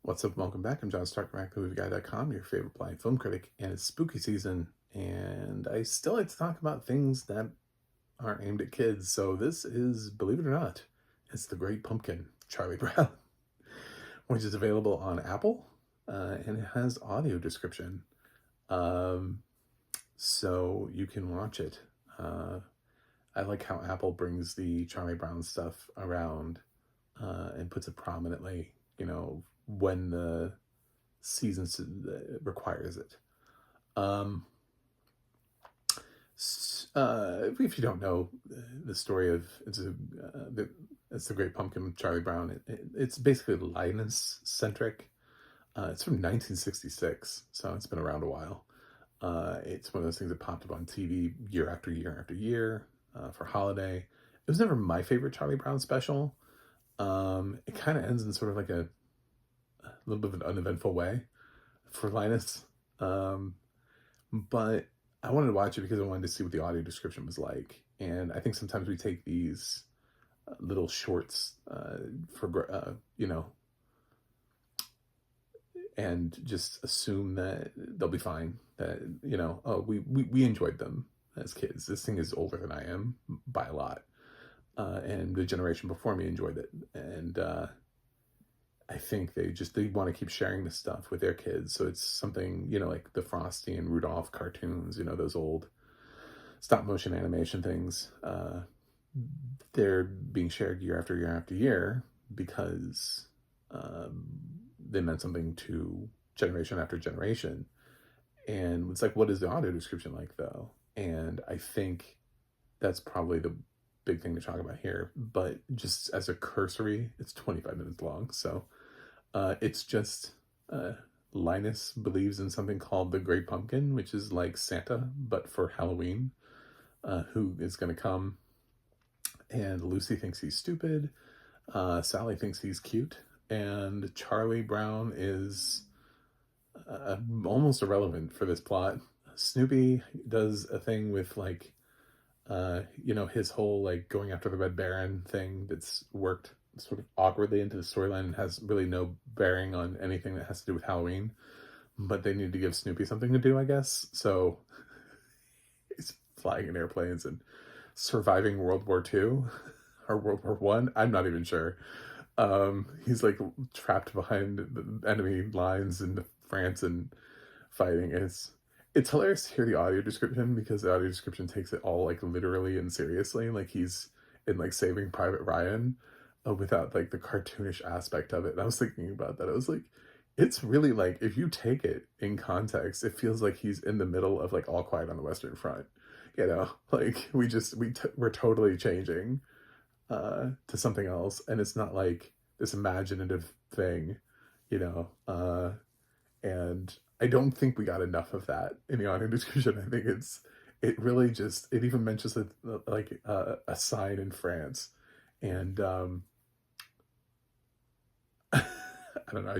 What's up? Welcome back. I'm John Stark, MacMovieGuy.com, your favorite blind film critic, and it's spooky season. And I still like to talk about things that aren't aimed at kids. So this is, believe it or not, it's The Great Pumpkin, Charlie Brown, which is available on Apple, and it has audio description. Um, so you can watch it. I like how Apple brings the Charlie Brown stuff around and puts it prominently, when the season requires it. If you don't know the story of it's the Great Pumpkin, Charlie Brown. It's basically Linus centric. It's from 1966, so it's been around a while. It's one of those things that popped up on TV year after year after year for holiday. It was never my favorite Charlie Brown special. It kind of ends in sort of like a little bit of an uneventful way for Linus. But I wanted to watch it because I wanted to see what the audio description was like. And I think sometimes we take these little shorts and just assume that they'll be fine. That, we enjoyed them as kids. This thing is older than I am by a lot. And the generation before me enjoyed it. And I think they want to keep sharing this stuff with their kids. So it's something, like the Frosty and Rudolph cartoons, those old stop motion animation things. They're being shared year after year after year because they meant something to generation after generation. And it's like, what is the audio description like, though? And I think that's probably the big thing to talk about here. But just as a cursory, it's 25 minutes long. So it's just Linus believes in something called the Great Pumpkin, which is like Santa, but for Halloween, who is going to come. And Lucy thinks he's stupid. Sally thinks he's cute. And Charlie Brown is almost irrelevant for this plot. Snoopy does a thing with his whole going after the Red Baron thing that's worked sort of awkwardly into the storyline and has really no bearing on anything that has to do with Halloween. But they need to give Snoopy something to do, I guess. So he's flying in airplanes and surviving World War II or World War One. I'm not even sure. He's trapped behind the enemy lines in France and fighting. And it's hilarious to hear the audio description because the audio description takes it all literally and seriously. He's in Saving Private Ryan without the cartoonish aspect of it. And I was thinking about that. I was like, it's really if you take it in context, it feels like he's in the middle of All Quiet on the Western Front. We're totally changing to something else, and it's not this imaginative thing, and I don't think we got enough of that in the audio description. I think it really it even mentions a sign in France, and I don't know.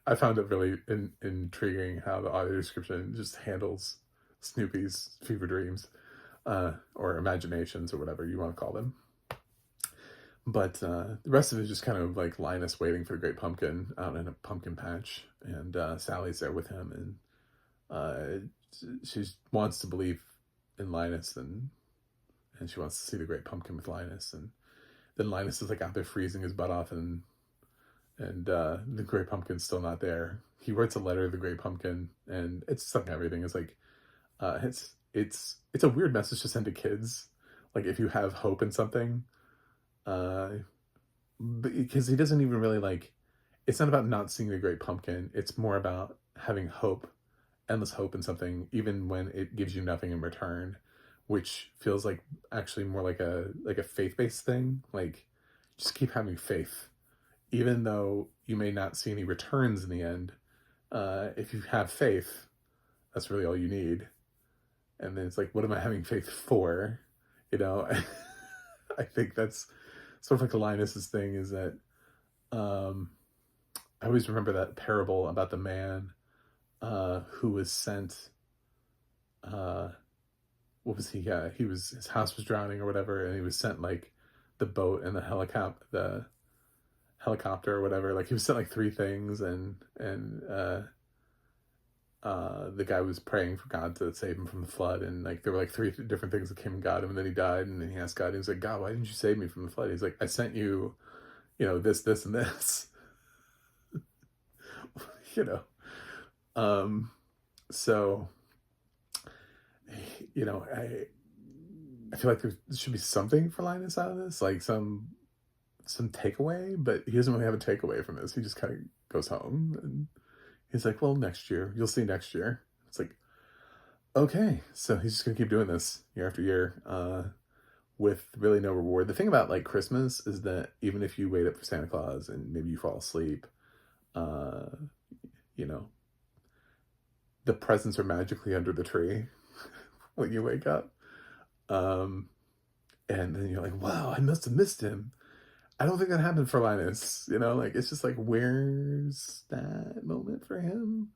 I found it really intriguing how the audio description just handles Snoopy's fever dreams, or imaginations, or whatever you want to call them. But the rest of it is just kind of Linus waiting for the Great Pumpkin out in a pumpkin patch, and Sally's there with him, and she wants to believe in Linus, and she wants to see the Great Pumpkin with Linus, and then Linus is out there freezing his butt off, and the Great Pumpkin's still not there. He writes a letter to the Great Pumpkin, and it's something everything. It's it's a weird message to send to kids. If you have hope in something, because he doesn't even really it's not about not seeing the Great Pumpkin. It's more about having hope, endless hope in something, even when it gives you nothing in return, which feels actually more like a faith-based thing. Just keep having faith. Even though you may not see any returns in the end, if you have faith, that's really all you need. And then it's what am I having faith for? I think that's sort of Linus's thing, is that I always remember that parable about the man who was sent. What was he? Yeah, his house was drowning or whatever, and he was sent the boat and the helicopter, helicopter or whatever. Like he was sent like 3 things, and the guy was praying for God to save him from the flood, and like there were like 3 different things that came and got him, and then he died, and then he asked God, he was like, God, why didn't you save me from the flood? He's like, I sent you, this, and this. you know. So, I feel like there should be something for Linus out of this, like some takeaway, but he doesn't really have a takeaway from this. He just kind of goes home, and he's like, well, next year, you'll see next year. It's like, okay, so he's just gonna keep doing this year after year, with really no reward. The thing about like Christmas is that even if you wait up for Santa Claus and maybe you fall asleep, you know, the presents are magically under the tree when you wake up. And then you're like, wow, I must have missed him. I don't think that happened for Linus, like, it's just like, where's that moment for him?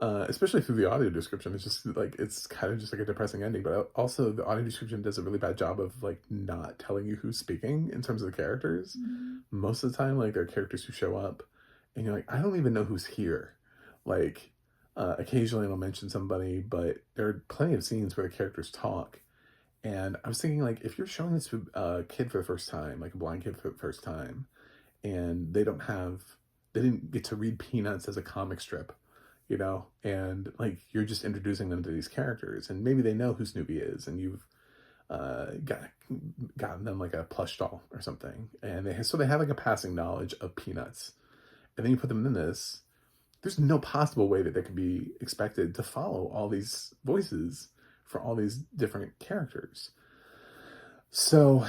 Especially through the audio description. It's just like, it's kind of just like a depressing ending, but also the audio description does a really bad job of like not telling you who's speaking in terms of the characters. Mm-hmm. Most of the time, like, there are characters who show up and you're like, I don't even know who's here. Like, occasionally it'll mention somebody, but there are plenty of scenes where the characters talk. And I was thinking, like, if you're showing this to a kid for the first time, like a blind kid for the first time, and they didn't get to read Peanuts as a comic strip, and like, you're just introducing them to these characters, and maybe they know who Snoopy is, and you've gotten them like a plush doll or something, and they have like a passing knowledge of Peanuts, and then you put them in this. There's no possible way that they could be expected to follow all these voices for all these different characters. So,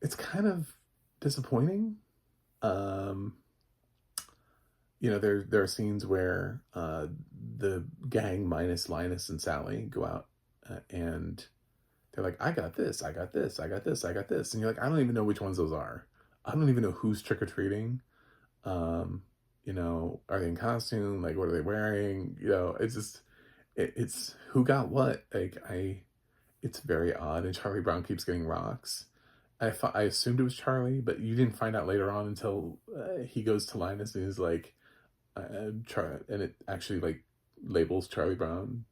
it's kind of disappointing. There are scenes where the gang minus Linus and Sally go out, and they're like, I got this, I got this, I got this, I got this. And you're like, I don't even know which ones those are. I don't even know who's trick-or-treating. Are they in costume? Like, what are they wearing? It's just, it's who got what. Like, it's very odd. And Charlie Brown keeps getting rocks. I assumed it was Charlie, but you didn't find out later on until he goes to Linus and he's like, Charlie, and it actually like labels Charlie Brown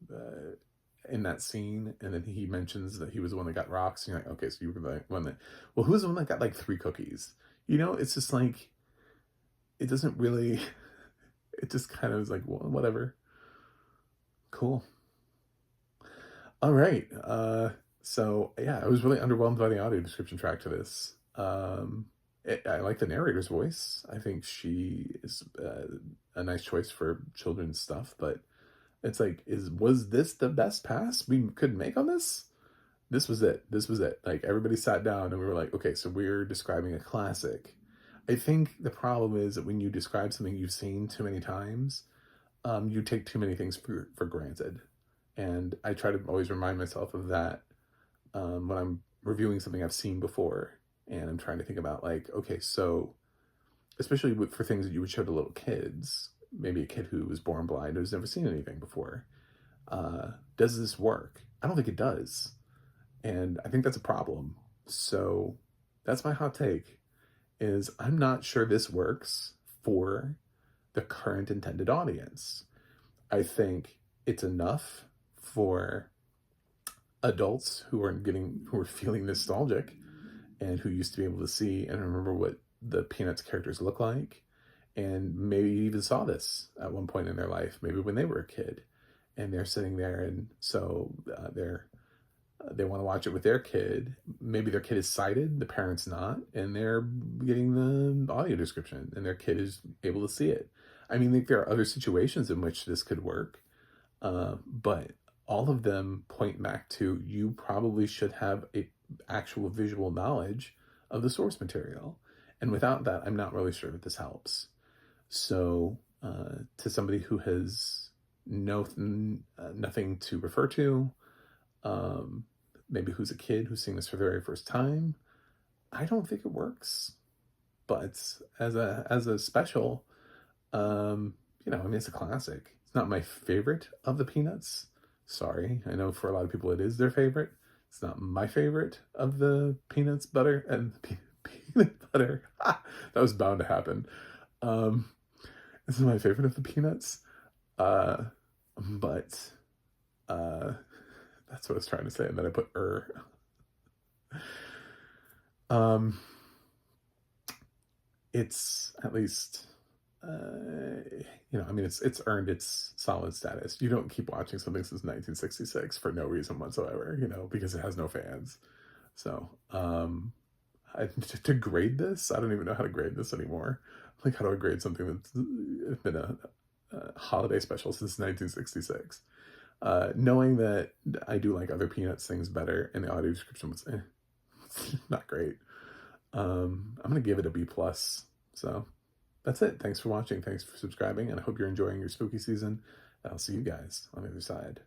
in that scene, and then he mentions that he was the one that got rocks. And you're like, okay, so you were the one that. Well, who's the one that got like 3 cookies? It's just like, it doesn't really. It just kind of is like, well, whatever. Cool. All right. So yeah, I was really underwhelmed by the audio description track to this. I like the narrator's voice. I think she is a nice choice for children's stuff, but it's like, was this the best pass we could make on this? This was it. Like, everybody sat down and we were like, okay, so we're describing a classic. I think the problem is that when you describe something you've seen too many times, you take too many things for granted. And I try to always remind myself of that when I'm reviewing something I've seen before. And I'm trying to think about, like, okay, so especially for things that you would show to little kids, maybe a kid who was born blind who's never seen anything before, does this work? I don't think it does. And I think that's a problem. So that's my hot take, is I'm not sure this works for the current intended audience. I think it's enough for adults who are feeling nostalgic and who used to be able to see and remember what the Peanuts characters look like, and maybe even saw this at one point in their life, maybe when they were a kid, and they're sitting there, and so they want to watch it with their kid. Maybe their kid is sighted, the parent's not, and they're getting the audio description, and their kid is able to see it. I mean, like, there are other situations in which this could work, but all of them point back to, you probably should have a actual visual knowledge of the source material. And without that, I'm not really sure that this helps. So to somebody who has nothing to refer to, maybe who's a kid who's seeing this for the very first time, I don't think it works. But as a special, I mean, it's a classic. It's not my favorite of the Peanuts. Sorry, I know for a lot of people it is their favorite. It's not my favorite of the Peanuts, butter, and peanut butter. That was bound to happen. Um, this is my favorite of the peanuts. But that's what I was trying to say, and then I put Um, it's at least, I mean, it's earned its solid status. You don't keep watching something since 1966 for no reason whatsoever, because it has no fans. So, to grade this, I don't even know how to grade this anymore. Like, how do I grade something that's been a holiday special since 1966? Knowing that I do like other Peanuts things better, and the audio description was not great. I'm gonna give it a B+. So that's it. Thanks for watching. Thanks for subscribing, and I hope you're enjoying your spooky season. I'll see you guys on the other side.